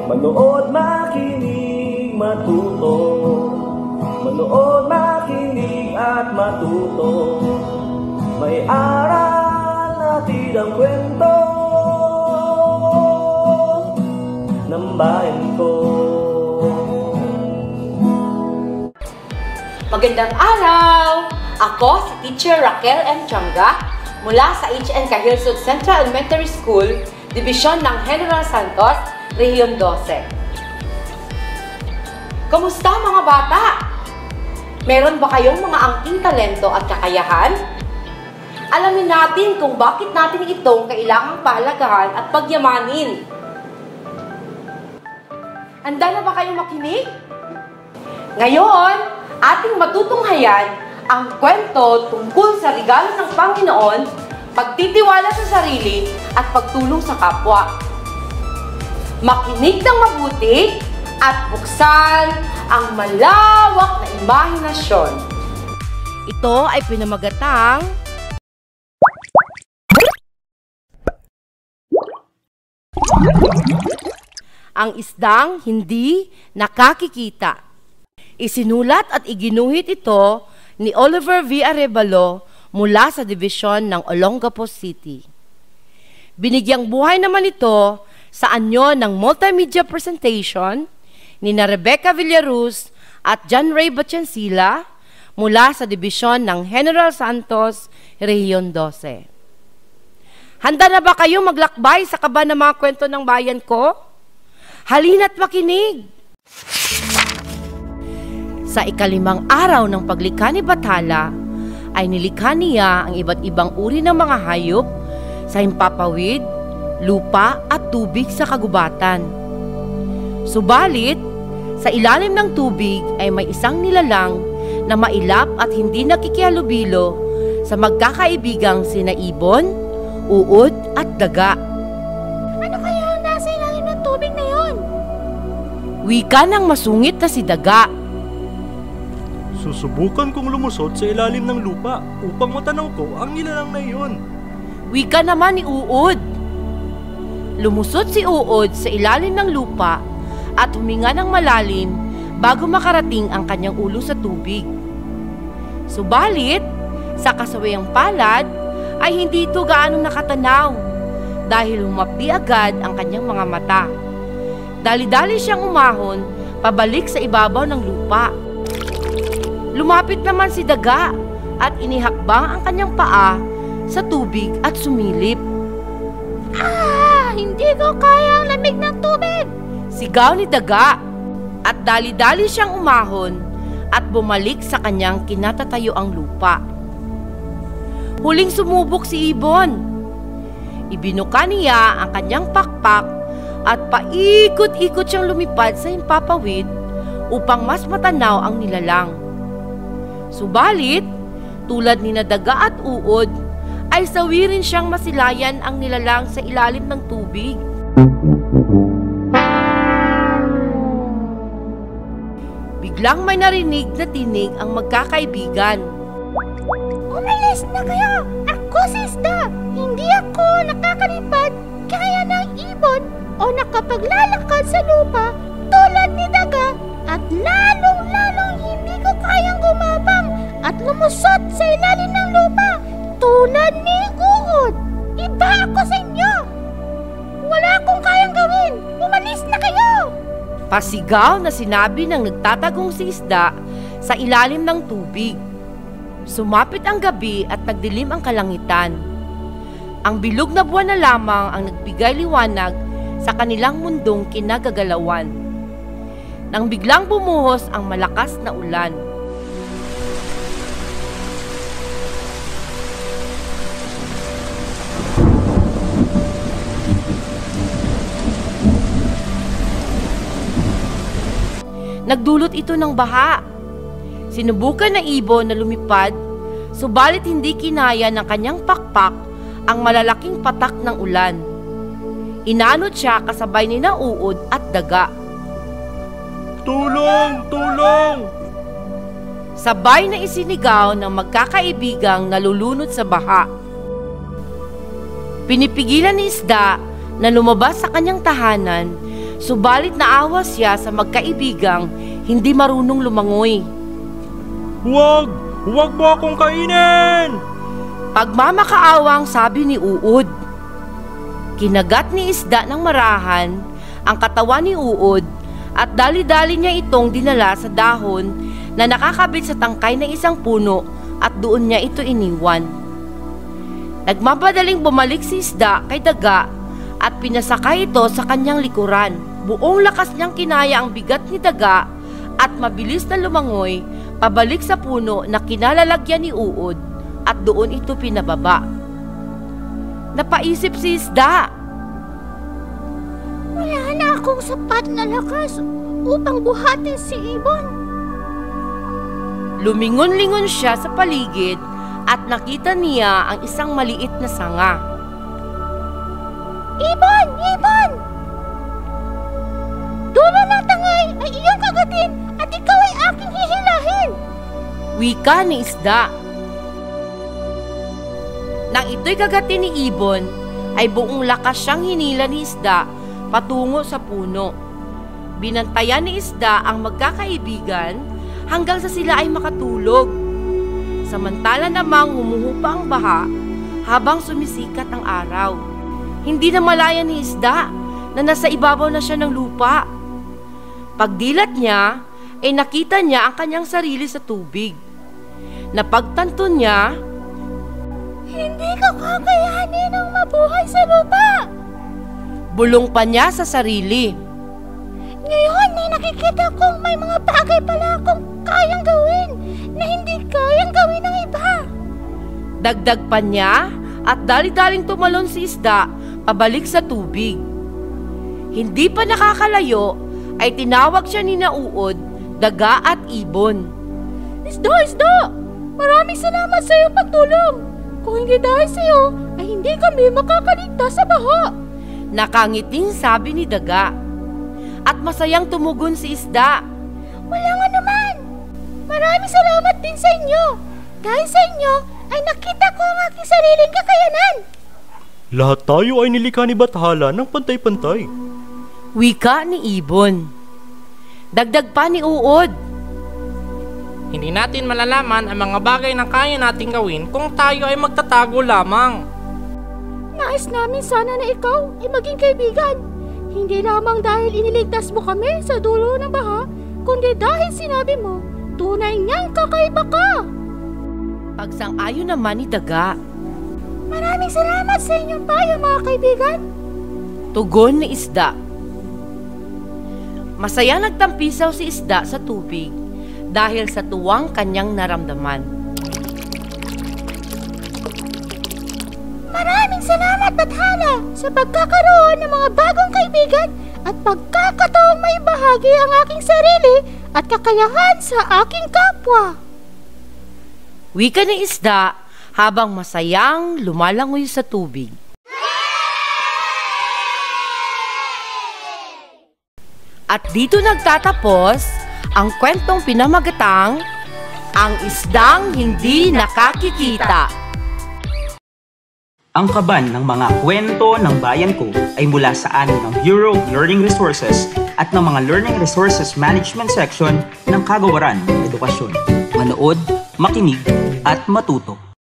Manood, makinig, matuto. Manood, makinig at matuto. May aral natin ang kwento ng bayan ko. Magandang araw! Ako si Teacher Raquel M. Changa mula sa HN Kahilsod Central Elementary School, Dibisyon ng General Santos, Region 12. Kamusta mga bata? Meron ba kayong mga angking talento at kakayahan? Alamin natin kung bakit natin itong kailangang pahalagahan at pagyamanin. Handa na ba kayong makinig? Ngayon, ating matutunghayan ang kwento tungkol sa regalo ng Panginoon, pagtitiwala sa sarili at pagtulong sa kapwa. Makinig ng mabuti at buksan ang malawak na imahinasyon. Ito ay pinamagatang Ang Isdang Hindi Nakakikita. Isinulat at iginuhit ito ni Oliver V. Arevalo mula sa dibisyon ng Olongapo City. Binigyang buhay naman ito sa anyo ng multimedia presentation ni Rebecca Villaruz at John Ray Bachancila mula sa dibisyon ng General Santos, Region 12. Handa na ba kayo maglakbay sa kaba ng mga kwento ng bayan ko? Halina't makinig! Sa ikalimang araw ng paglikha ni Bathala, ay nilikha niya ang iba't ibang uri ng mga hayop sa himpapawid, lupa at tubig sa kagubatan. Subalit, sa ilalim ng tubig ay may isang nilalang na mailap at hindi nakikihalubilo sa magkakaibigang sina ibon, uod at daga. Ano kaya nasa ilalim ng tubig na yon? Wika ng masungit na si daga. Susubukan kong lumusot sa ilalim ng lupa upang matanaw ko ang nilalang na iyon. Wika naman ni uod. Lumusot si uod sa ilalim ng lupa at huminga ng malalim bago makarating ang kanyang ulo sa tubig. Subalit, sa kasawayang palad ay hindi ito gaanong nakatanaw dahil humapdi agad ang kanyang mga mata. Dali-dali siyang umahon pabalik sa ibabaw ng lupa. Lumapit naman si daga at inihakbang ang kanyang paa sa tubig at sumilip. Hindi ko kaya ang lamig ng tubig! Sigaw ni daga at dali-dali siyang umahon at bumalik sa kanyang kinatatayuang lupa. Huling sumubok si ibon. Ibinuka niya ang kanyang pakpak at paikot-ikot siyang lumipad sa himpapawid upang mas matanaw ang nilalang. Subalit, tulad ni daga at uod, ay sawirin siyang masilayan ang nilalang sa ilalim ng tubig. Biglang may narinig na tinig ang magkakaibigan. Umalis na kayo! Ako si Isda! Hindi ako nakakalipad kaya ng ibon o nakapaglalakad sa lupa tulad ni daga at lalong-lalong hindi ko kayang gumabang at lumusot sa ilalim ng lupa tulad ni uod. Iba ako sa inyo! Wala akong kayang gawin! Umalis na kayo! Pasigaw na sinabi ng nagtatagong si Isda sa ilalim ng tubig. Sumapit ang gabi at nagdilim ang kalangitan. Ang bilog na buwan na lamang ang nagbigay liwanag sa kanilang mundong kinagagalawan. Nang biglang bumuhos ang malakas na ulan. Nagdulot ito ng baha. Sinubukan ng ibon na lumipad, subalit hindi kinaya ng kanyang pakpak ang malalaking patak ng ulan. Inanod siya kasabay ni uod at daga. Tulong! Tulong! sabay na isinigaw ng magkakaibigang nalulunod sa baha. Pinipigilan ni isda na lumabas sa kanyang tahanan, subalit naawa siya sa magkaibigang hindi marunong lumangoy. Huwag! Huwag mo akong kainin! Pagmamakaawang sabi ni Uod. Kinagat ni isda ng marahan ang katawan ni Uod at dali-dali niya itong dinala sa dahon na nakakabit sa tangkay ng isang puno at doon niya ito iniwan. Nagmamadaling bumalik si isda kay daga at pinasakay ito sa kanyang likuran. Buong lakas niyang kinaya ang bigat ni daga at mabilis na lumangoy pabalik sa puno na kinalalagyan ni Uod at doon ito pinababa. Napaisip si isda. Wala na akong sapat na lakas upang buhatin si ibon. Lumingon-lingon siya sa paligid at nakita niya ang isang maliit na sanga. Ibon! Ibon! Dulo ng tangay ay iyong kagatin at ikaw ay aking hihilahin. Wika ni isda. Nang ito'y kagatin ni ibon, ay buong lakas siyang hinila ni isda patungo sa puno. Binantayan ni isda ang magkakaibigan hanggang sa sila ay makatulog. Samantala namang humuhupa ang baha habang sumisikat ang araw. Hindi na malaya ni isda na nasa ibabaw na siya ng lupa. Pagdilat niya, ay nakita niya ang kanyang sarili sa tubig. Napagtanto niya, Hindi ko kakayanin ang mabuhay sa lupa. bulong pa niya sa sarili. Ngayon ay nakikita kong may mga bagay pala akong kayang gawin na hindi kayang gawin ng iba. Dagdag pa niya at dali-daling tumalon si isda pabalik sa tubig. Hindi pa nakakalayo ay tinawag siya ni Uod, daga at ibon. Isda! Maraming salamat sa iyong pagtulong. Kung hindi dahil sa iyo, ay hindi kami makakaligtas sa baha. Nakangiting sabi ni daga. At masayang tumugon si isda. Walang anuman. Maraming salamat din sa inyo. Dahil sa inyo, ay nakita ko ang aking sariling kakayanan. Lahat tayo ay nilikha ni Bathala ng pantay-pantay. Wika ni ibon. Dagdag pa ni Uod. Hindi natin malalaman ang mga bagay na kaya nating gawin kung tayo ay magtatago lamang. Nais namin sana na ikaw ay maging kaibigan. Hindi lamang dahil iniligtas mo kami sa dulo ng baha, kundi dahil sinabi mo, tunay niyang kakaiba ka. Pagsang-ayon naman ni daga. Maraming salamat sa inyong payo, mga kaibigan. Tugon ni isda. Masaya nagtampisaw si isda sa tubig dahil sa tuwang kanyang naramdaman. Maraming salamat, Bathala, sa pagkakaroon ng mga bagong kaibigan at pagkakataong may bahagi ang aking sarili at kakayahan sa aking kapwa. Wika ni isda habang masayang lumalangoy sa tubig. At dito nagtatapos ang kwentong pinamagatang Ang Isdang Hindi Nakakikita. Ang kaban ng mga kwento ng bayan ko ay mula sa amin ng Bureau of Learning Resources at ng mga Learning Resources Management Section ng Kagawaran ng Edukasyon. Manood, makinig, at matuto.